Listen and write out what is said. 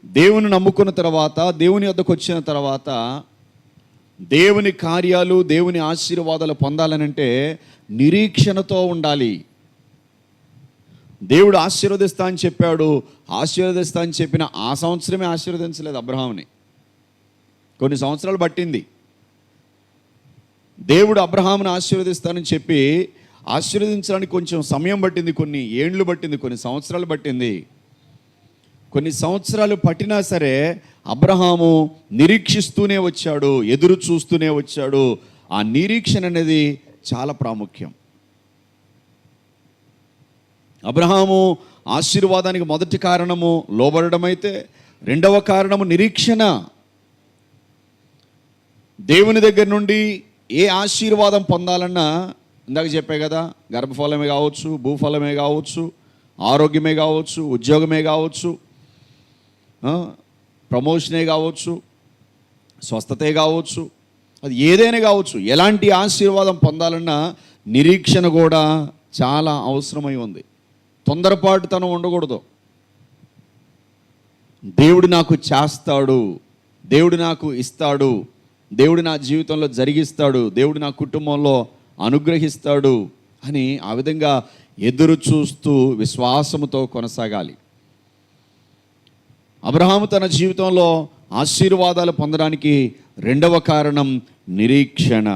దేవుని నమ్ముకున్న తర్వాత, దేవుని వద్దకు వచ్చిన తర్వాత దేవుని కార్యాలు, దేవుని ఆశీర్వాదాలు పొందాలనంటే నిరీక్షణతో ఉండాలి. దేవుడు ఆశీర్వదిస్తా అని చెప్పాడు, ఆశీర్వదిస్తా అని చెప్పిన ఆ సంవత్సరమే ఆశీర్వదించలేదు అబ్రహాముని. కొన్ని సంవత్సరాలు పట్టింది. దేవుడు అబ్రహాముని ఆశీర్వదిస్తానని చెప్పి ఆశీర్వదించడానికి కొంచెం సమయం పట్టింది, కొన్ని ఏండ్లు పట్టింది, కొన్ని సంవత్సరాలు పట్టింది. కొన్ని సంవత్సరాలు పట్టినా సరే అబ్రహాము నిరీక్షిస్తూనే వచ్చాడు, ఎదురు చూస్తూనే వచ్చాడు. ఆ నిరీక్షణ అనేది చాలా ప్రాముఖ్యం. అబ్రహాము ఆశీర్వాదానికి మొదటి కారణము లోబడడం అయితే, రెండవ కారణము నిరీక్షణ. దేవుని దగ్గర నుండి ఏ ఆశీర్వాదం పొందాలన్నా, ఇందాక చెప్పే కదా, గర్భఫలమే కావచ్చు, భూఫలమే కావచ్చు, ఆరోగ్యమే కావచ్చు, ఉద్యోగమే కావచ్చు, ప్రమోషనే కావచ్చు, స్వస్థతే కావచ్చు, అది ఏదైనా కావచ్చు. ఎలాంటి ఆశీర్వాదం పొందాలన్నా నిరీక్షణ కూడా చాలా అవసరమై ఉంది. తొందరపాటుతనం ఉండకూడదు. దేవుడు నాకు చేస్తాడు, దేవుడు నాకు ఇస్తాడు, దేవుడు నా జీవితంలో జరిగిస్తాడు, దేవుడు నా కుటుంబంలో అనుగ్రహిస్తాడు అని ఆ విధంగా ఎదురు చూస్తూ విశ్వాసముతో కొనసాగాలి. అబ్రహాము తన జీవితంలో ఆశీర్వాదాలు పొందడానికి రెండవ కారణం నిరీక్షణ.